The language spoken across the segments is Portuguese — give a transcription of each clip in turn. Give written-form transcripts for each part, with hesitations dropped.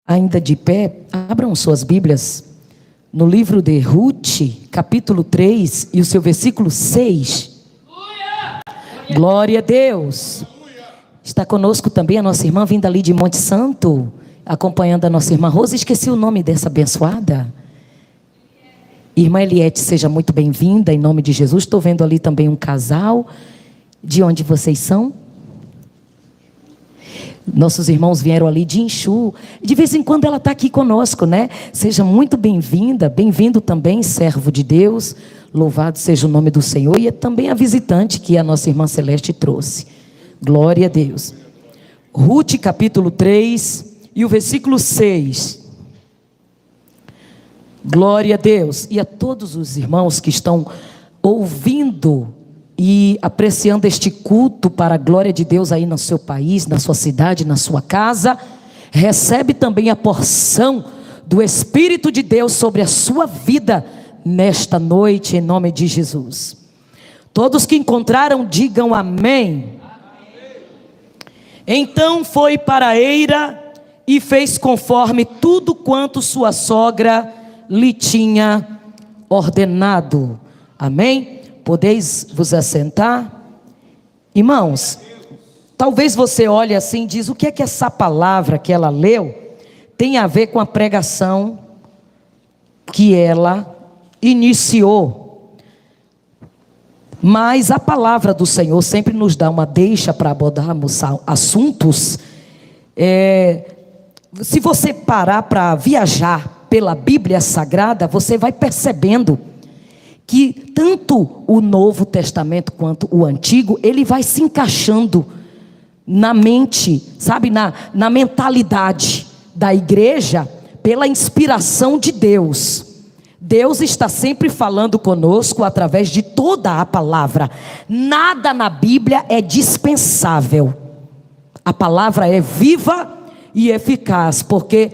Ainda de pé, abram suas Bíblias no livro de Ruth, capítulo 3 e o seu versículo 6. Glória a Deus. Está conosco também a nossa irmã vinda ali de Monte Santo, acompanhando a nossa irmã Rosa. Esqueci o nome dessa abençoada. Irmã Eliette, seja muito bem-vinda em nome de Jesus. Estou vendo ali também um casal. De onde vocês são? Nossos irmãos vieram ali de Inchu. De vez em quando ela está aqui conosco, né? Seja muito bem-vinda. Bem-vindo também, servo de Deus. Louvado seja o nome do Senhor. E é também a visitante que a nossa irmã Celeste trouxe. Glória a Deus. Ruth capítulo 3 e o versículo 6. Glória a Deus. E a todos os irmãos que estão ouvindo e apreciando este culto para a glória de Deus aí no seu país, na sua cidade, na sua casa, recebe também a porção do Espírito de Deus sobre a sua vida nesta noite, em nome de Jesus. Todos que encontraram, digam amém. Então foi para a eira e fez conforme tudo quanto sua sogra lhe tinha ordenado. Amém? Podeis vos assentar? Irmãos, talvez você olhe assim e diz: o que é que essa palavra que ela leu tem a ver com a pregação que ela iniciou? Mas a palavra do Senhor sempre nos dá uma deixa para abordarmos assuntos. Se você parar para viajar pela Bíblia Sagrada, você vai percebendo que tanto o Novo Testamento quanto o Antigo, ele vai se encaixando na mente, sabe, na mentalidade da igreja, pela inspiração de Deus. Deus está sempre falando conosco através de toda a palavra. Nada na Bíblia é dispensável. A palavra é viva e eficaz, porque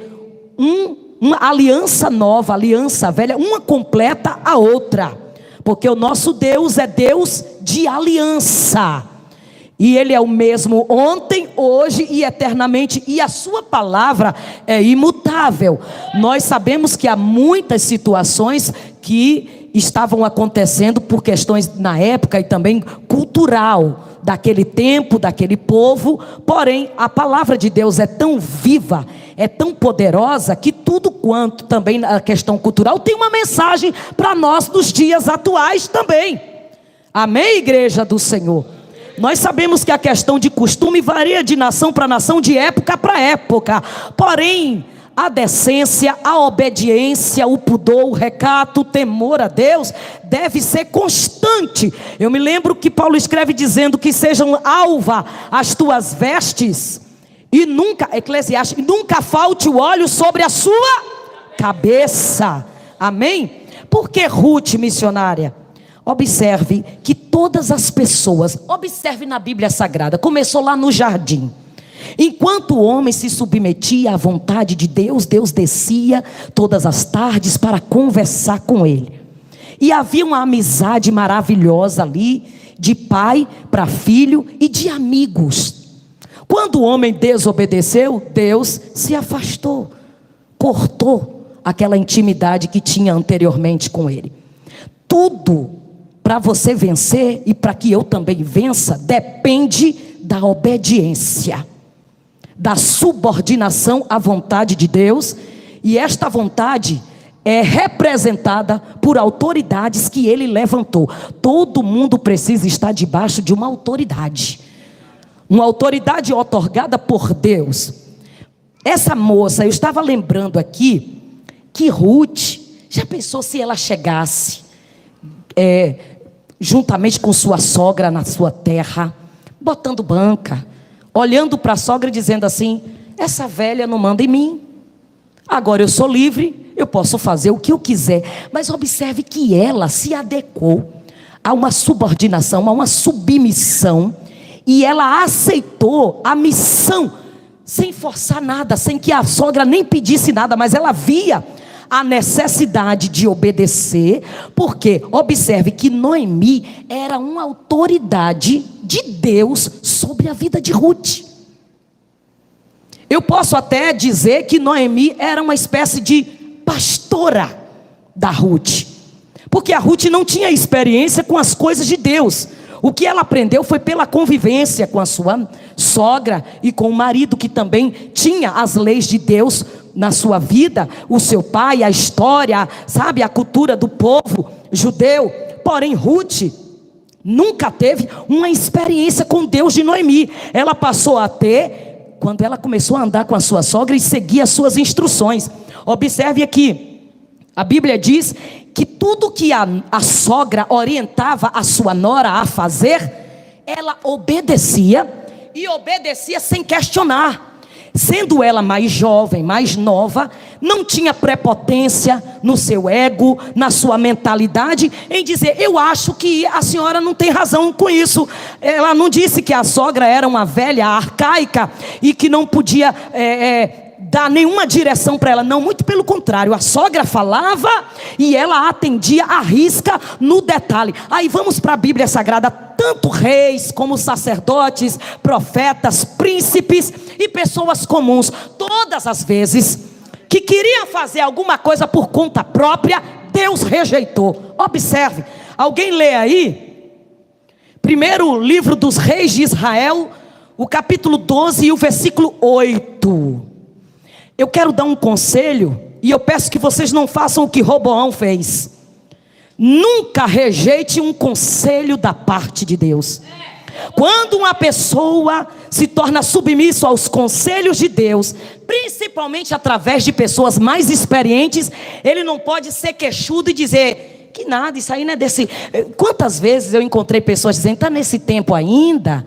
uma aliança nova, aliança velha, uma completa a outra. Porque o nosso Deus é Deus de aliança. E Ele é o mesmo ontem, hoje e eternamente. E a sua palavra é imutável. Nós sabemos que há muitas situações que estavam acontecendo por questões na época e também cultural daquele tempo, daquele povo. Porém, a palavra de Deus é tão viva, é tão poderosa, que tudo quanto também na questão cultural tem uma mensagem para nós nos dias atuais também. Amém, igreja do Senhor? Nós sabemos que a questão de costume varia de nação para nação, de época para época. Porém, a decência, a obediência, o pudor, o recato, o temor a Deus deve ser constante. Eu me lembro que Paulo escreve dizendo que sejam alva as tuas vestes e nunca, Eclesiastes, nunca falte o óleo sobre a sua cabeça. Amém? Porque Ruth, missionária, observe que todas as pessoas, observe na Bíblia Sagrada, começou lá no jardim. Enquanto o homem se submetia à vontade de Deus, Deus descia todas as tardes para conversar com ele. E havia uma amizade maravilhosa ali, de pai para filho e de amigos. Quando o homem desobedeceu, Deus se afastou, cortou aquela intimidade que tinha anteriormente com ele. Tudo para você vencer e para que eu também vença, depende da obediência, da subordinação à vontade de Deus. E esta vontade é representada por autoridades que ele levantou. Todo mundo precisa estar debaixo de uma autoridade otorgada por Deus. Essa moça, eu estava lembrando aqui que Ruth, já pensou se ela chegasse juntamente com sua sogra na sua terra, botando banca, olhando para a sogra e dizendo assim: essa velha não manda em mim, agora eu sou livre, eu posso fazer o que eu quiser. Mas observe que ela se adequou a uma subordinação, a uma submissão, e ela aceitou a missão, sem forçar nada, sem que a sogra nem pedisse nada, mas ela via a necessidade de obedecer, porque observe que Noemi era uma autoridade de Deus sobre a vida de Ruth. Eu posso até dizer que Noemi era uma espécie de pastora da Ruth, porque a Ruth não tinha experiência com as coisas de Deus. O que ela aprendeu foi pela convivência com a sua sogra e com o marido, que também tinha as leis de Deus na sua vida, o seu pai, a história, sabe, a cultura do povo judeu. Porém, Ruth nunca teve uma experiência com Deus de Noemi. Ela passou a ter quando ela começou a andar com a sua sogra e seguir as suas instruções. Observe aqui, a Bíblia diz que tudo que a sogra orientava a sua nora a fazer, ela obedecia, e obedecia sem questionar. Sendo ela mais jovem, mais nova, não tinha prepotência no seu ego, na sua mentalidade, em dizer: eu acho que a senhora não tem razão com isso. Ela não disse que a sogra era uma velha arcaica e que não podia dar nenhuma direção para ela. Não, muito pelo contrário, a sogra falava e ela atendia à risca no detalhe. Aí vamos para a Bíblia Sagrada. Tanto reis como sacerdotes, profetas, príncipes e pessoas comuns, todas as vezes que queriam fazer alguma coisa por conta própria, Deus rejeitou. Observe, alguém lê aí primeiro livro dos reis de Israel, o capítulo 12 e o versículo 8. Eu quero dar um conselho, e eu peço que vocês não façam o que Roboão fez. Nunca rejeite um conselho da parte de Deus. Quando uma pessoa se torna submissa aos conselhos de Deus, principalmente através de pessoas mais experientes, ele não pode ser queixudo e dizer que nada, isso aí não é desse. Quantas vezes eu encontrei pessoas dizendo: está nesse tempo ainda?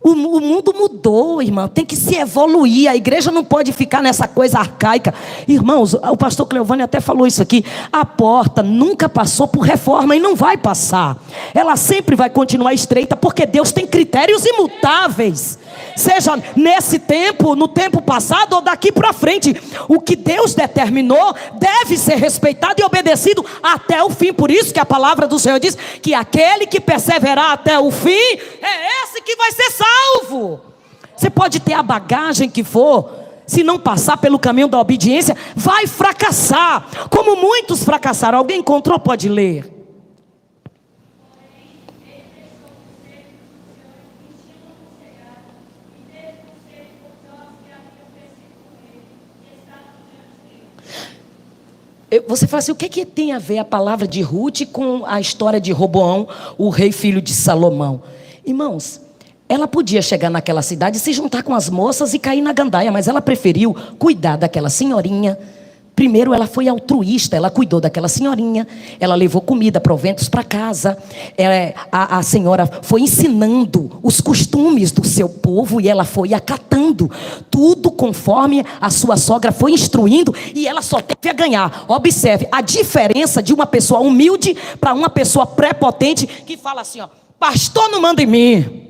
O mundo mudou, irmão, tem que se evoluir. A igreja não pode ficar nessa coisa arcaica. Irmãos, o pastor Cleovane até falou isso aqui. A porta nunca passou por reforma e não vai passar. Ela sempre vai continuar estreita, porque Deus tem critérios imutáveis. Seja nesse tempo, no tempo passado ou daqui para frente, o que Deus determinou deve ser respeitado e obedecido até o fim. Por isso que a palavra do Senhor diz que aquele que perseverar até o fim, é esse que vai ser salvo. Você pode ter a bagagem que for, se não passar pelo caminho da obediência, vai fracassar, como muitos fracassaram. Alguém encontrou? Pode ler. Você fala assim: o que tem a ver a palavra de Ruth com a história de Roboão, o rei filho de Salomão? Irmãos, ela podia chegar naquela cidade e se juntar com as moças e cair na gandaia, mas ela preferiu cuidar daquela senhorinha. Primeiro, ela foi altruísta, ela cuidou daquela senhorinha, ela levou comida, proventos para casa. A senhora foi ensinando os costumes do seu povo e ela foi acatando tudo conforme a sua sogra foi instruindo, e ela só teve a ganhar. Observe a diferença de uma pessoa humilde para uma pessoa prepotente que fala assim: ó, pastor não manda em mim,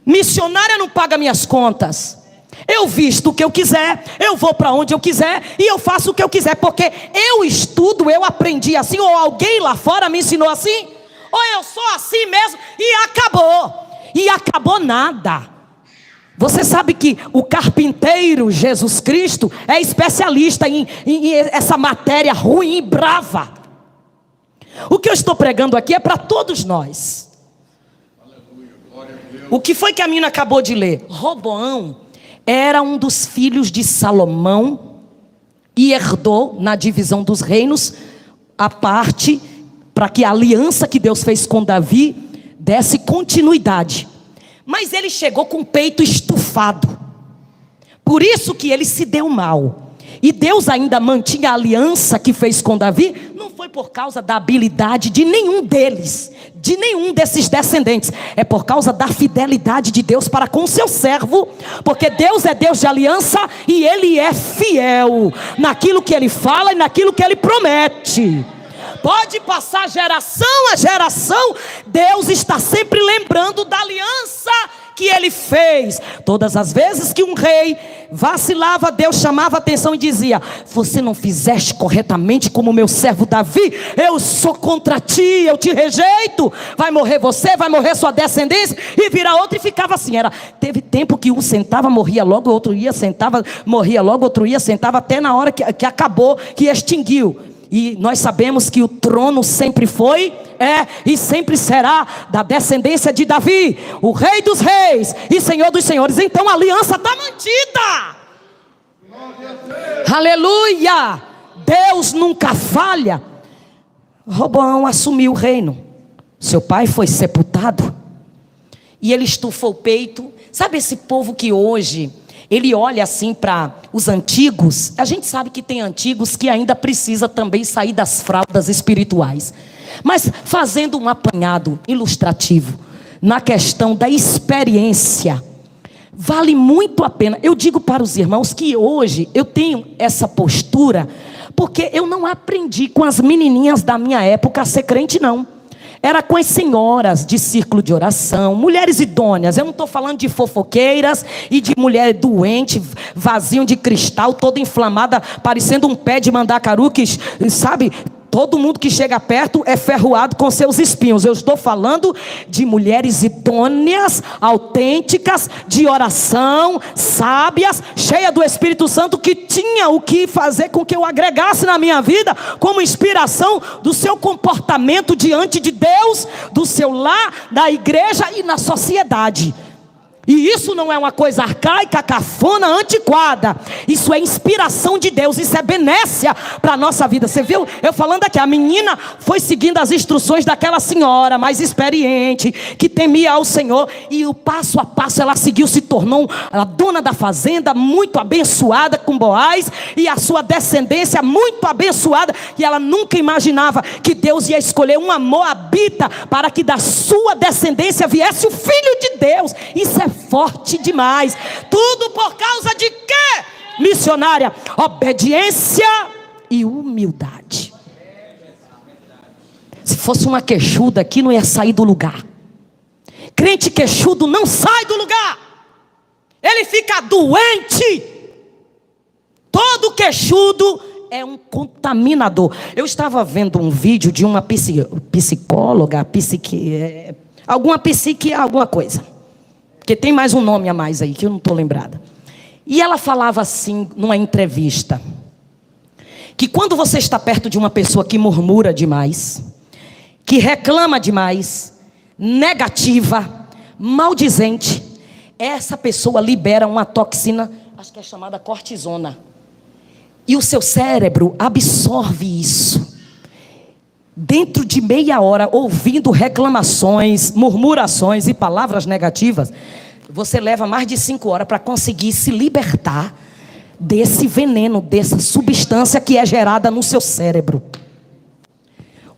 missionária não paga minhas contas. Eu visto o que eu quiser, eu vou para onde eu quiser e eu faço o que eu quiser, porque eu estudo, eu aprendi assim, ou alguém lá fora me ensinou assim, ou eu sou assim mesmo, e acabou nada. Você sabe que o carpinteiro Jesus Cristo é especialista em essa matéria ruim e brava. O que eu estou pregando aqui é para todos nós. O que foi que a menina acabou de ler? Roboão era um dos filhos de Salomão e herdou na divisão dos reinos a parte para que a aliança que Deus fez com Davi desse continuidade. Mas ele chegou com o peito estufado, por isso que ele se deu mal. E Deus ainda mantinha a aliança que fez com Davi, não foi por causa da habilidade de nenhum deles, de nenhum desses descendentes, é por causa da fidelidade de Deus para com o seu servo, porque Deus é Deus de aliança e Ele é fiel naquilo que Ele fala e naquilo que Ele promete. Pode passar geração a geração, Deus está sempre lembrando da aliança que ele fez. Todas as vezes que um rei vacilava, Deus chamava a atenção e dizia: você não fizeste corretamente como meu servo Davi, eu sou contra ti, eu te rejeito, vai morrer você, vai morrer sua descendência, e virá outro. E ficava assim. Teve tempo que um sentava, morria logo, o outro ia, sentava, morria logo, outro ia, sentava, até na hora que acabou, que extinguiu. E nós sabemos que o trono sempre foi, e sempre será da descendência de Davi, o rei dos reis e senhor dos senhores. Então a aliança está mantida. Aleluia! Deus nunca falha. Roboão assumiu o reino. Seu pai foi sepultado e ele estufou o peito. Sabe esse povo que hoje ele olha assim para os antigos? A gente sabe que tem antigos que ainda precisa também sair das fraldas espirituais. Mas fazendo um apanhado ilustrativo na questão da experiência, vale muito a pena. Eu digo para os irmãos que hoje eu tenho essa postura, porque eu não aprendi com as menininhas da minha época a ser crente, não. Era com as senhoras de círculo de oração, mulheres idôneas. Eu não estou falando de fofoqueiras e de mulher doente, vasinho de cristal, toda inflamada, parecendo um pé de mandacaru, que, sabe, todo mundo que chega perto é ferroado com seus espinhos. Eu estou falando de mulheres idôneas, autênticas, de oração, sábias, cheia do Espírito Santo, que tinha o que fazer com que eu agregasse na minha vida como inspiração do seu comportamento diante de Deus, do seu lar, da igreja e na sociedade. E isso não é uma coisa arcaica, cafona, antiquada. Isso é inspiração de Deus. Isso é benécia para a nossa vida. Você viu? Eu falando aqui, a menina foi seguindo as instruções daquela senhora mais experiente, que temia ao Senhor. E o passo a passo ela seguiu, se tornou a dona da fazenda, muito abençoada com Boaz. E a sua descendência muito abençoada. E ela nunca imaginava que Deus ia escolher uma moabita para que da sua descendência viesse o Filho de Deus. Isso é forte demais. Tudo por causa de quê, missionária? Obediência e humildade. Se fosse uma queixuda aqui, não ia sair do lugar. Crente queixudo não sai do lugar. Ele fica doente. Todo queixudo é um contaminador. Eu estava vendo um vídeo de uma psicóloga, alguma coisa, porque tem mais um nome a mais aí, que eu não estou lembrada. E ela falava assim, numa entrevista, que quando você está perto de uma pessoa que murmura demais, que reclama demais, negativa, maldizente, essa pessoa libera uma toxina, acho que é chamada cortisona. E o seu cérebro absorve isso. Dentro de meia hora, ouvindo reclamações, murmurações e palavras negativas, você leva mais de 5 horas para conseguir se libertar desse veneno, dessa substância que é gerada no seu cérebro.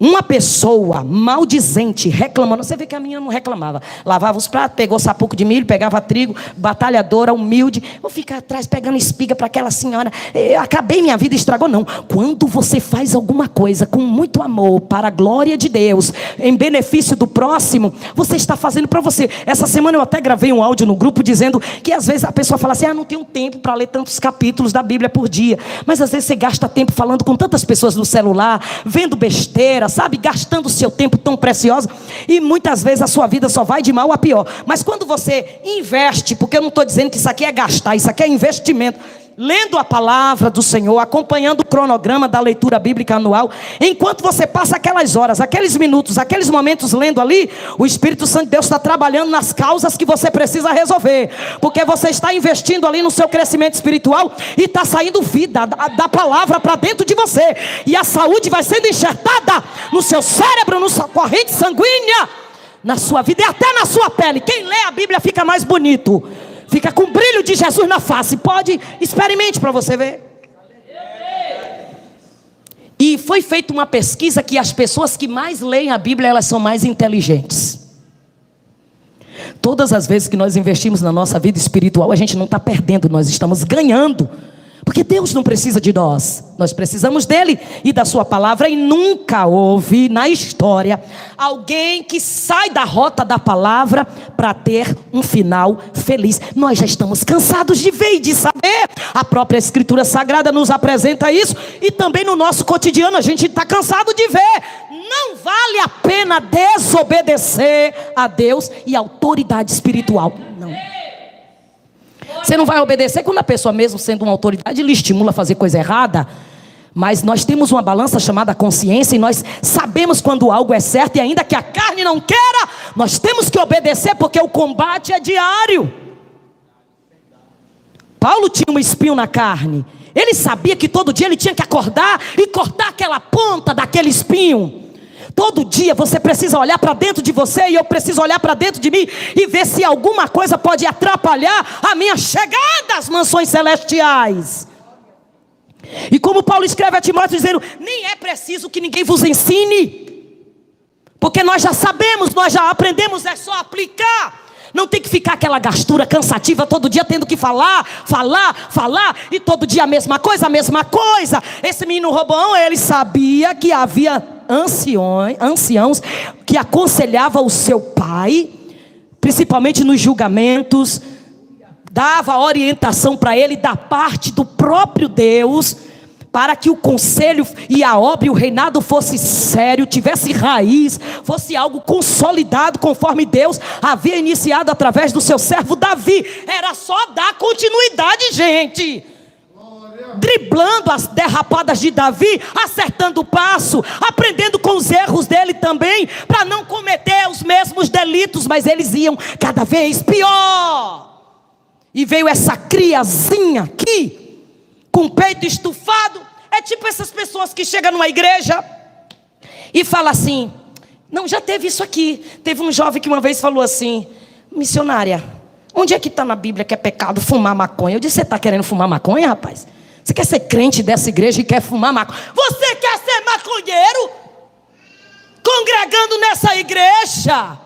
Uma pessoa maldizente, reclamando. Você vê que a menina não reclamava. Lavava os pratos, pegou sapuco de milho, pegava trigo, batalhadora, humilde. Vou ficar atrás pegando espiga para aquela senhora. Eu acabei minha vida, estragou. Não. Quando você faz alguma coisa com muito amor, para a glória de Deus, em benefício do próximo, você está fazendo para você. Essa semana eu até gravei um áudio no grupo dizendo que às vezes a pessoa fala assim: não tenho tempo para ler tantos capítulos da Bíblia por dia. Mas às vezes você gasta tempo falando com tantas pessoas no celular, vendo besteira, sabe, gastando o seu tempo tão precioso, e muitas vezes a sua vida só vai de mal a pior. Mas quando você investe, porque eu não estou dizendo que isso aqui é gastar, isso aqui é investimento, lendo a palavra do Senhor, acompanhando o cronograma da leitura bíblica anual, enquanto você passa aquelas horas, aqueles minutos, aqueles momentos lendo ali, o Espírito Santo de Deus está trabalhando nas causas que você precisa resolver, porque você está investindo ali no seu crescimento espiritual, e está saindo vida da palavra para dentro de você, e a saúde vai sendo enxertada no seu cérebro, na sua corrente sanguínea, na sua vida e até na sua pele. Quem lê a Bíblia fica mais bonito, fica com o brilho de Jesus na face. Pode, experimente para você ver. E foi feita uma pesquisa que as pessoas que mais leem a Bíblia, elas são mais inteligentes. Todas as vezes que nós investimos na nossa vida espiritual, a gente não está perdendo, nós estamos ganhando. Porque Deus não precisa de nós, nós precisamos dele e da sua palavra. E nunca houve na história alguém que sai da rota da palavra para ter um final feliz. Nós já estamos cansados de ver e de saber. A própria Escritura Sagrada nos apresenta isso. E também no nosso cotidiano a gente está cansado de ver. Não vale a pena desobedecer a Deus e a autoridade espiritual. Não. Você não vai obedecer quando a pessoa, mesmo sendo uma autoridade, lhe estimula a fazer coisa errada. Mas nós temos uma balança chamada consciência e nós sabemos quando algo é certo. E ainda que a carne não queira, nós temos que obedecer, porque o combate é diário. Paulo tinha um espinho na carne. Ele sabia que todo dia ele tinha que acordar e cortar aquela ponta daquele espinho. Todo dia você precisa olhar para dentro de você e eu preciso olhar para dentro de mim e ver se alguma coisa pode atrapalhar a minha chegada às mansões celestiais. E como Paulo escreve a Timóteo dizendo, nem é preciso que ninguém vos ensine, porque nós já sabemos, nós já aprendemos, é só aplicar. Não tem que ficar aquela gastura cansativa todo dia tendo que falar, e todo dia a mesma coisa. Esse menino Roboão, ele sabia que havia anciãos que aconselhava o seu pai, principalmente nos julgamentos, dava orientação para ele da parte do próprio Deus, para que o conselho e a obra e o reinado fosse sério, tivesse raiz, fosse algo consolidado conforme Deus havia iniciado através do seu servo Davi. Era só dar continuidade, gente. Driblando as derrapadas de Davi, acertando o passo, aprendendo com os erros dele também, para não cometer os mesmos delitos, mas eles iam cada vez pior. E veio essa criazinha aqui, com o peito estufado. É tipo essas pessoas que chegam numa igreja e falam assim, não, já teve isso aqui. Teve um jovem que uma vez falou assim, missionária, onde é que está na Bíblia que é pecado fumar maconha? Eu disse, você está querendo fumar maconha, rapaz? Você quer ser crente dessa igreja e quer fumar maconha? Você quer ser maconheiro? Congregando nessa igreja?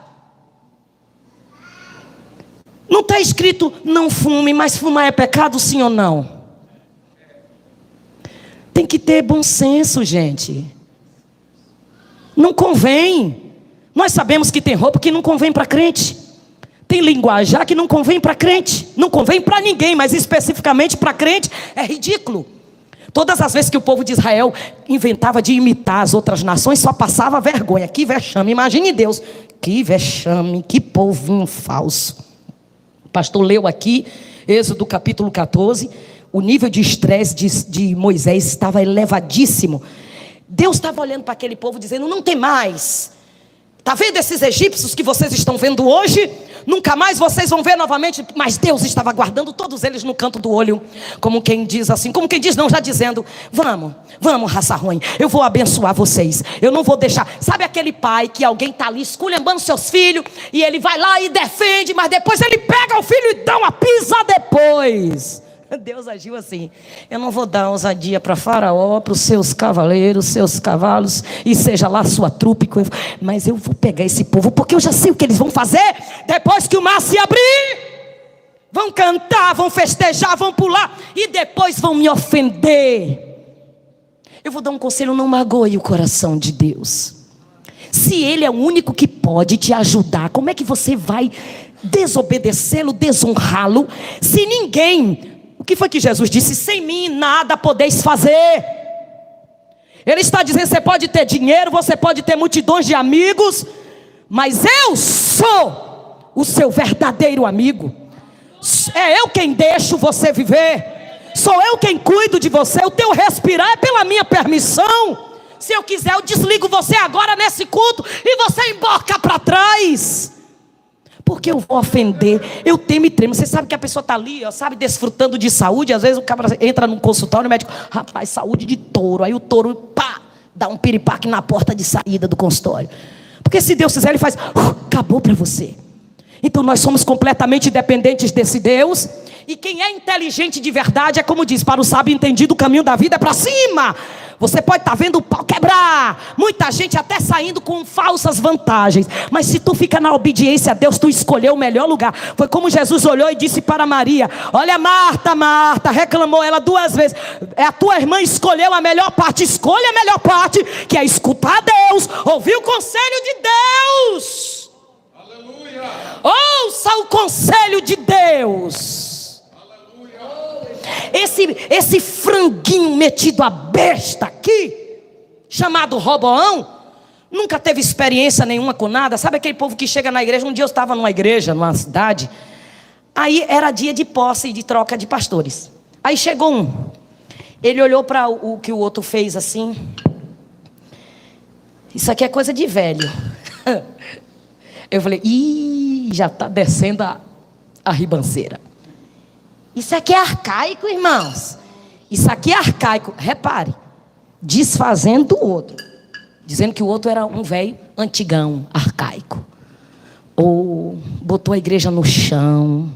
Não está escrito não fume, mas fumar é pecado, sim ou não? Tem que ter bom senso, gente. Não convém. Nós sabemos que tem roupa que não convém para crente. Tem linguajar que não convém para crente. Não convém para ninguém, mas especificamente para crente é ridículo. Todas as vezes que o povo de Israel inventava de imitar as outras nações, só passava vergonha. Que vexame, imagine Deus. Que vexame, que povinho falso. O pastor leu aqui, Êxodo capítulo 14. O nível de estresse de Moisés estava elevadíssimo. Deus estava olhando para aquele povo dizendo, não tem mais. Está vendo esses egípcios que vocês estão vendo hoje? Nunca mais vocês vão ver novamente. Mas Deus estava guardando todos eles no canto do olho. Como quem diz assim, como quem diz não, já dizendo, vamos raça ruim, eu vou abençoar vocês. Eu não vou deixar. Sabe aquele pai que alguém está ali esculhambando seus filhos, e ele vai lá e defende, mas depois ele pega o filho e dá uma pisa depois. Deus agiu assim, eu não vou dar ousadia para Faraó, para os seus cavaleiros, seus cavalos, e seja lá a sua trupe, mas eu vou pegar esse povo, porque eu já sei o que eles vão fazer, depois que o mar se abrir, vão cantar, vão festejar, vão pular, e depois vão me ofender. Eu vou dar um conselho, não magoe o coração de Deus. Se Ele é o único que pode te ajudar, como é que você vai desobedecê-lo, desonrá-lo, se ninguém... O que foi que Jesus disse? Sem mim nada podeis fazer. Ele está dizendo, você pode ter dinheiro, você pode ter multidões de amigos, mas eu sou o seu verdadeiro amigo. É eu quem deixo você viver. Sou eu quem cuido de você. O teu respirar é pela minha permissão. Se eu quiser, eu desligo você agora nesse culto e você embarca para trás. Porque eu vou ofender, eu temo e tremo. Você sabe que a pessoa está ali, ó, sabe, desfrutando de saúde. Às vezes o cara entra num consultório, o médico, rapaz, saúde de touro. Aí o touro, pá, dá um piripaque na porta de saída do consultório. Porque se Deus quiser, Ele faz, acabou para você. Então nós somos completamente dependentes desse Deus. E quem é inteligente de verdade é como diz, para o sábio entendido o caminho da vida é para cima. Você pode estar vendo o pau quebrar, muita gente até saindo com falsas vantagens, mas se tu fica na obediência a Deus, tu escolheu o melhor lugar. Foi como Jesus olhou e disse para Maria: olha, Marta, Marta, reclamou ela 2 vezes, a tua irmã escolheu a melhor parte. Escolha a melhor parte, que é escutar Deus, ouvir o conselho de Deus. Aleluia. Ouça o conselho de Deus. Aleluia. Esse franguinho metido a besta aqui, chamado Roboão, nunca teve experiência nenhuma com nada. Sabe aquele povo que chega na igreja? Um dia eu estava numa igreja, numa cidade, aí era dia de posse e de troca de pastores. Aí chegou um, ele olhou para o que o outro fez assim: isso aqui é coisa de velho. Eu falei: ih, já está descendo a ribanceira. Isso aqui é arcaico, irmãos. Isso aqui é arcaico. Repare, desfazendo o outro, dizendo que o outro era um velho antigão, arcaico. Ou botou a igreja no chão.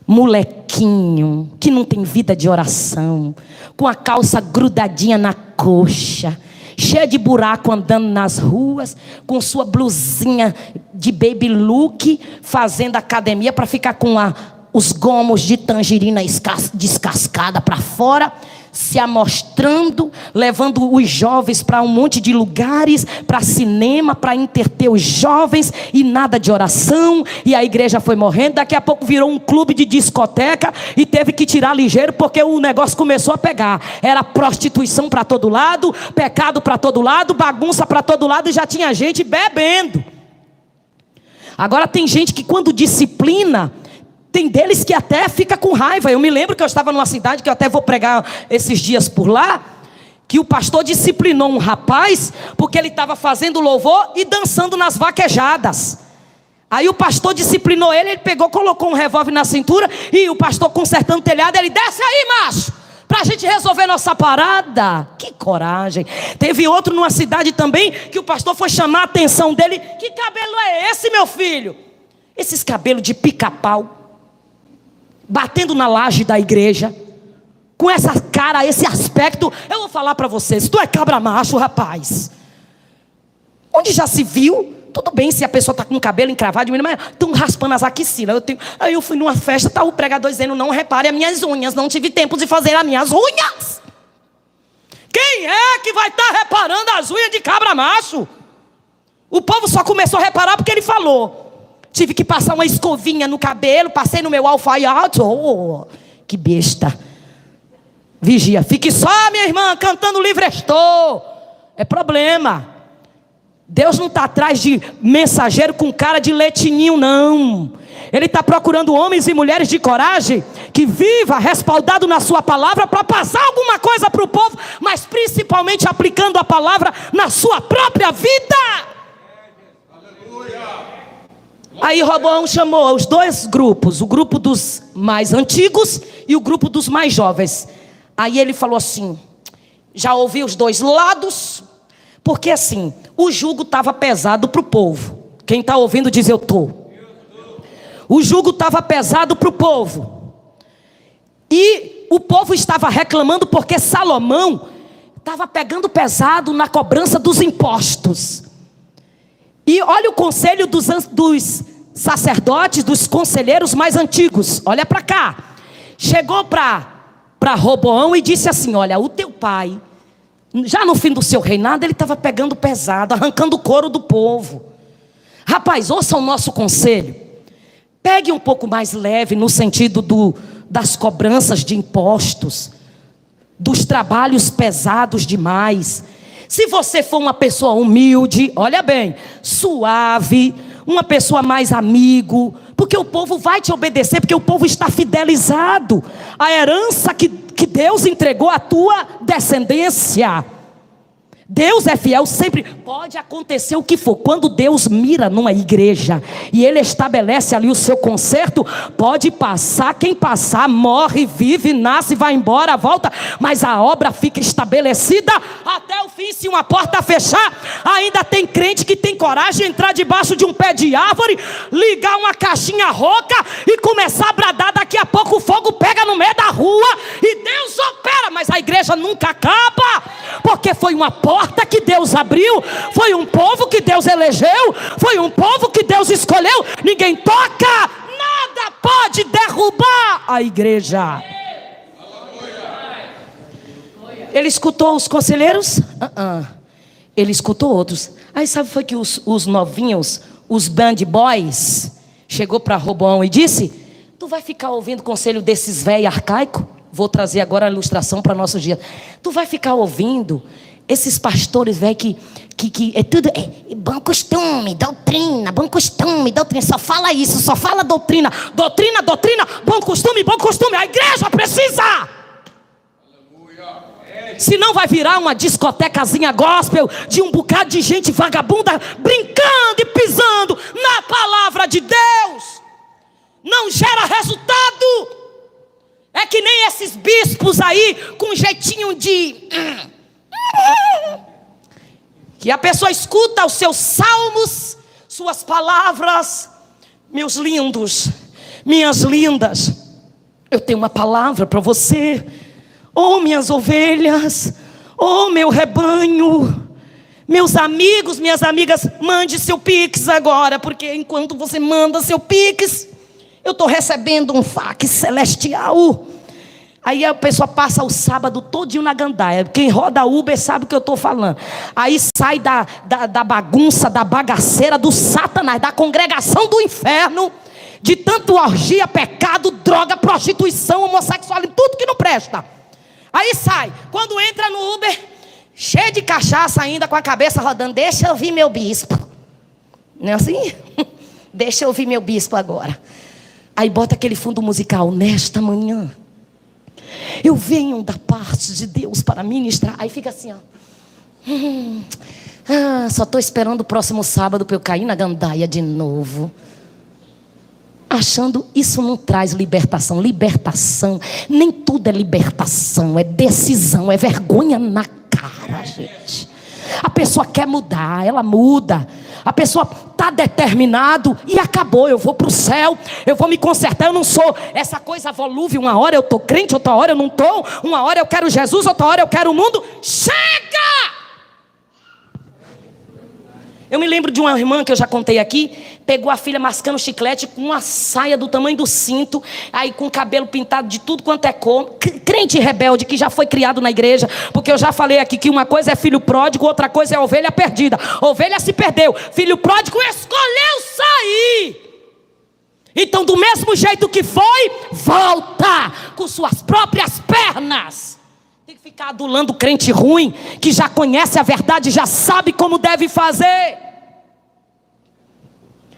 Molequinho, que não tem vida de oração, com a calça grudadinha na coxa, cheia de buraco, andando nas ruas, com sua blusinha de baby look, fazendo academia para ficar com os gomos de tangerina descascada para fora, se amostrando, levando os jovens para um monte de lugares, para cinema, para entreter os jovens, e nada de oração. E a igreja foi morrendo. Daqui a pouco virou um clube de discoteca e teve que tirar ligeiro, porque o negócio começou a pegar. Era prostituição para todo lado, pecado para todo lado, bagunça para todo lado, e já tinha gente bebendo. Agora tem gente que, quando disciplina, tem deles que até fica com raiva. Eu me lembro que eu estava numa cidade, que eu até vou pregar esses dias por lá, que o pastor disciplinou um rapaz, porque ele estava fazendo louvor e dançando nas vaquejadas. Aí o pastor disciplinou ele pegou, colocou um revólver na cintura, e o pastor consertando o telhado, ele: desce aí, macho, para a gente resolver nossa parada. Que coragem. Teve outro numa cidade também, que o pastor foi chamar a atenção dele: que cabelo é esse, meu filho? Esses cabelos de pica-pau, batendo na laje da igreja, com essa cara, esse aspecto. Eu vou falar para vocês: tu é cabra macho, rapaz. Onde já se viu? Tudo bem se a pessoa está com o cabelo encravado, mas estão raspando as axilas. Aí eu fui numa festa, tá o pregador dizendo: não repare as minhas unhas, não tive tempo de fazer as minhas unhas. Quem é que vai estar reparando as unhas de cabra macho? O povo só começou a reparar porque ele falou. Tive que passar uma escovinha no cabelo, passei no meu alfaiate. Oh, que besta. Vigia, fique só, minha irmã, cantando livre estou. É problema. Deus não está atrás de mensageiro com cara de leitinho, não. Ele está procurando homens e mulheres de coragem, que viva respaldado na sua palavra, para passar alguma coisa para o povo, mas principalmente aplicando a palavra na sua própria vida. Aí Roboão chamou os 2 grupos, o grupo dos mais antigos e o grupo dos mais jovens. Aí ele falou assim: já ouvi os 2 lados, porque assim, o jugo estava pesado para o povo. Quem está ouvindo diz: eu estou. O jugo estava pesado para o povo, e o povo estava reclamando porque Salomão estava pegando pesado na cobrança dos impostos. E olha o conselho dos sacerdotes, dos conselheiros mais antigos. Olha para cá. Chegou para Roboão e disse assim: olha, o teu pai, já no fim do seu reinado, ele estava pegando pesado, arrancando o couro do povo. Rapaz, ouça o nosso conselho. Pegue um pouco mais leve, no sentido das cobranças de impostos, dos trabalhos pesados demais. Se você for uma pessoa humilde, olha bem, suave, uma pessoa mais amigo, porque o povo vai te obedecer, porque o povo está fidelizado à herança que Deus entregou à tua descendência. Deus é fiel sempre. Pode acontecer o que for. Quando Deus mira numa igreja e Ele estabelece ali o seu concerto, pode passar quem passar, morre, vive, nasce, vai embora, volta, mas a obra fica estabelecida até o fim. Se uma porta fechar, ainda tem crente que tem coragem de entrar debaixo de um pé de árvore, ligar uma caixinha rouca e começar a bradar. Daqui a pouco o fogo pega no meio da rua e Deus opera, mas a igreja nunca acaba, porque foi uma porta que Deus abriu, foi um povo que Deus elegeu, foi um povo que Deus escolheu. Ninguém toca, nada pode derrubar a igreja. Ele escutou os conselheiros? Ele escutou outros. Aí sabe foi que os novinhos, os band boys, chegou para Roboão e disse: tu vai ficar ouvindo conselho desses velhos arcaicos? Vou trazer agora a ilustração para nossos dias. Tu vai ficar ouvindo esses pastores velhos que é tudo bom costume, doutrina, bom costume, doutrina. Só fala isso, só fala doutrina, doutrina, doutrina, bom costume, bom costume. A igreja precisa. Senão vai virar uma discotecazinha gospel de um bocado de gente vagabunda brincando e pisando na palavra de Deus. Não gera resultado. É que nem esses bispos aí com um jeitinho de que a pessoa escuta os seus salmos, suas palavras. Meus lindos, minhas lindas, eu tenho uma palavra para você. Oh, minhas ovelhas, oh, meu rebanho, meus amigos, minhas amigas, mande seu Pix agora, porque enquanto você manda seu Pix, eu estou recebendo um fax celestial. Aí a pessoa passa o sábado todinho na gandaia. Quem roda Uber sabe o que eu estou falando. Aí sai da bagunça, da bagaceira, do Satanás, da congregação do inferno, de tanto orgia, pecado, droga, prostituição, homossexualismo, tudo que não presta. Aí sai, quando entra no Uber, cheio de cachaça ainda, com a cabeça rodando. Deixa eu ouvir meu bispo. Não é assim? Deixa eu ouvir meu bispo agora. Aí bota aquele fundo musical. Nesta manhã eu venho da parte de Deus para ministrar. Aí fica assim, ó. Só estou esperando o próximo sábado para eu cair na gandaia de novo. Achando isso não traz libertação. Libertação, nem tudo é libertação, é decisão, é vergonha na cara, gente. A pessoa quer mudar, ela muda. A pessoa está determinado e acabou. Eu vou para o céu, eu vou me consertar. Eu não sou essa coisa volúvel. Uma hora eu estou crente, outra hora eu não estou. Uma hora eu quero Jesus, outra hora eu quero o mundo. Chega! Eu me lembro de uma irmã que eu já contei aqui. Pegou a filha mascando chiclete com uma saia do tamanho do cinto. Aí com o cabelo pintado de tudo quanto é cor. Crente rebelde que já foi criado na igreja. Porque eu já falei aqui que uma coisa é filho pródigo, outra coisa é ovelha perdida. Ovelha se perdeu. Filho pródigo escolheu sair. Então do mesmo jeito que foi, volta com suas próprias pernas. Tem que ficar adulando crente ruim, que já conhece a verdade, já sabe como deve fazer.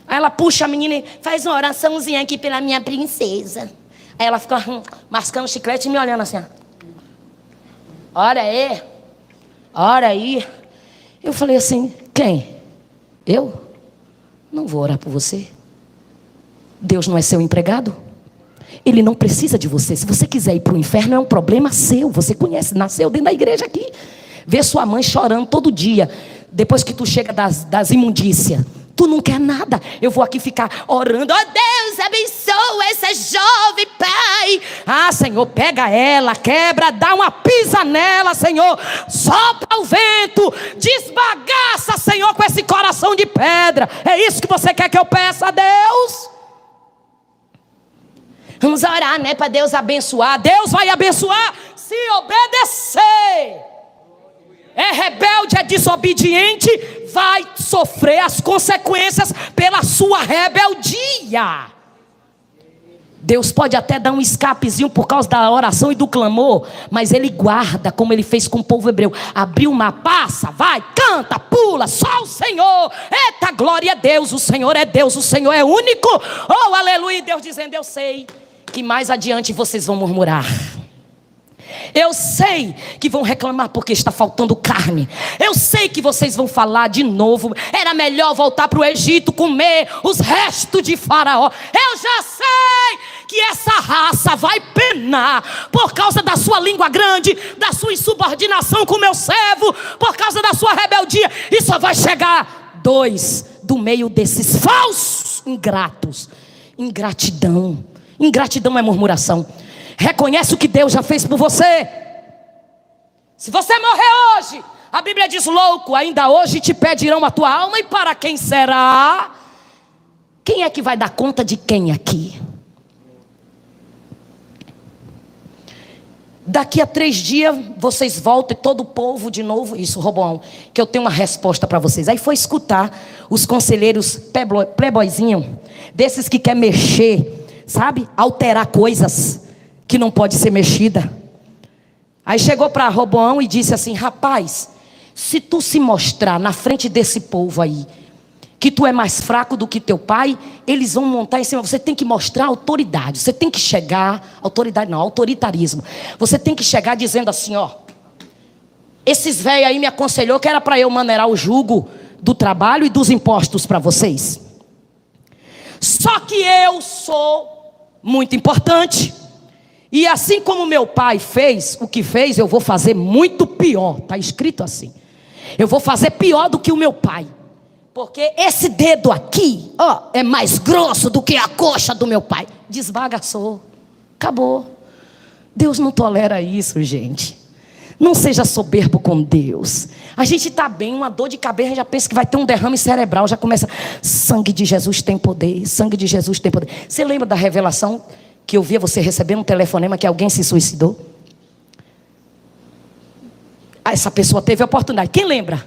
Aí ela puxa a menina e faz uma oraçãozinha aqui pela minha princesa. Aí ela fica mascando chiclete e me olhando assim, ó. Ora aí, ora aí. Eu falei assim, quem? Eu? Não vou orar por você. Deus não é seu empregado? Ele não precisa de você. Se você quiser ir para o inferno, é um problema seu. Você conhece, nasceu dentro da igreja aqui. Vê sua mãe chorando todo dia, depois que tu chega das imundícias. Tu não quer nada. Eu vou aqui ficar orando. Oh Deus, abençoa essa jovem, Pai. Ah, Senhor, pega ela, quebra, dá uma pisa nela, Senhor. Sopra o vento, desbagaça, Senhor, com esse coração de pedra. É isso que você quer que eu peça a Deus? Vamos orar, né, para Deus abençoar. Deus vai abençoar se obedecer. É rebelde, é desobediente, vai sofrer as consequências pela sua rebeldia. Deus pode até dar um escapezinho por causa da oração e do clamor, mas Ele guarda, como Ele fez com o povo hebreu. Abriu uma passa, vai, canta, pula, só o Senhor. Eita, glória a Deus, o Senhor é Deus, o Senhor é único. Oh, aleluia, Deus dizendo, eu sei que mais adiante vocês vão murmurar. Eu sei que vão reclamar porque está faltando carne. Eu sei que vocês vão falar de novo. Era melhor voltar para o Egito, comer os restos de Faraó. Eu já sei que essa raça vai penar por causa da sua língua grande, da sua insubordinação com o meu servo, por causa da sua rebeldia. E só vai chegar dois do meio desses falsos ingratos. Ingratidão. Ingratidão é murmuração. Reconhece o que Deus já fez por você. Se você morrer hoje, a Bíblia diz, louco, ainda hoje te pedirão a tua alma, e para quem será? Quem é que vai dar conta de quem aqui? Daqui a 3 dias, vocês voltam, e todo o povo de novo, isso, Roboão, que eu tenho uma resposta para vocês. Aí foi escutar os conselheiros playboyzinho, desses que quer mexer, sabe? Alterar coisas que não pode ser mexida. Aí chegou para Roboão e disse assim, rapaz, se tu se mostrar na frente desse povo aí, que tu é mais fraco do que teu pai, eles vão montar em cima. Você tem que mostrar autoridade. Você tem que chegar, autoridade não, autoritarismo. Você tem que chegar dizendo assim, ó, esses velhos aí me aconselhou que era para eu maneirar o jugo do trabalho e dos impostos para vocês. Só que eu sou muito importante. E assim como meu pai fez o que fez, eu vou fazer muito pior. Está escrito assim. Eu vou fazer pior do que o meu pai. Porque esse dedo aqui, ó, é mais grosso do que a coxa do meu pai. Desbagaçou. Acabou. Deus não tolera isso, gente. Não seja soberbo com Deus. A gente está bem, uma dor de cabeça, já pensa que vai ter um derrame cerebral. Já começa, sangue de Jesus tem poder. Sangue de Jesus tem poder. Você lembra da revelação que eu via você recebendo um telefonema que alguém se suicidou? Essa pessoa teve a oportunidade. Quem lembra?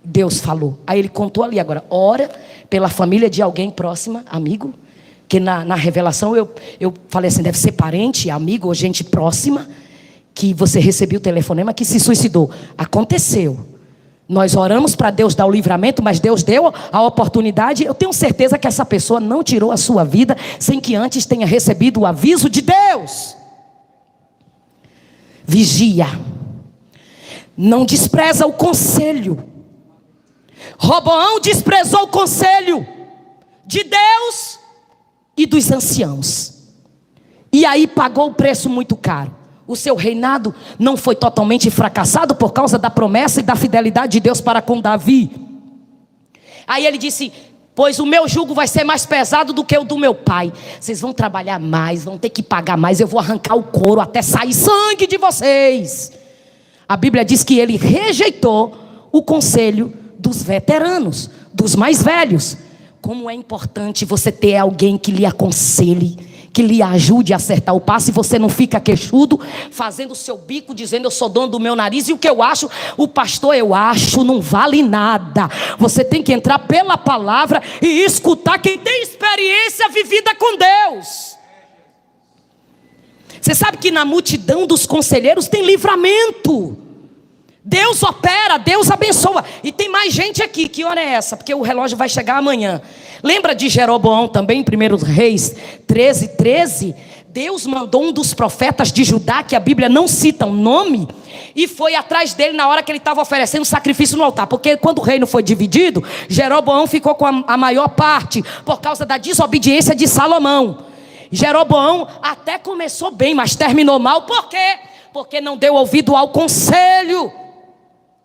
Deus falou. Aí ele contou ali agora. Ora pela família de alguém próxima, amigo. Que na revelação eu falei assim, deve ser parente, amigo ou gente próxima. Que você recebeu o telefonema que se suicidou. Aconteceu. Nós oramos para Deus dar o livramento, mas Deus deu a oportunidade. Eu tenho certeza que essa pessoa não tirou a sua vida sem que antes tenha recebido o aviso de Deus. Vigia. Não despreza o conselho. Roboão desprezou o conselho de Deus e dos anciãos. E aí pagou o preço muito caro. O seu reinado não foi totalmente fracassado por causa da promessa e da fidelidade de Deus para com Davi. Aí ele disse, pois o meu jugo vai ser mais pesado do que o do meu pai. Vocês vão trabalhar mais, vão ter que pagar mais. Eu vou arrancar o couro até sair sangue de vocês. A Bíblia diz que ele rejeitou o conselho dos veteranos, dos mais velhos. Como é importante você ter alguém que lhe aconselhe, que lhe ajude a acertar o passo, e você não fica queixudo, fazendo o seu bico, dizendo eu sou dono do meu nariz, e o que eu acho, o pastor eu acho, não vale nada. Você tem que entrar pela palavra e escutar quem tem experiência vivida com Deus. Você sabe que na multidão dos conselheiros tem livramento. Deus opera, Deus abençoa. E tem mais gente aqui, que hora é essa? Porque o relógio vai chegar amanhã. Lembra de Jeroboão também, em 1 Reis 13:13? Deus mandou um dos profetas de Judá, que a Bíblia não cita o nome, e foi atrás dele na hora que ele estava oferecendo sacrifício no altar. Porque quando o reino foi dividido, Jeroboão ficou com a maior parte, por causa da desobediência de Salomão. Jeroboão até começou bem, mas terminou mal. Por quê? Porque não deu ouvido ao conselho.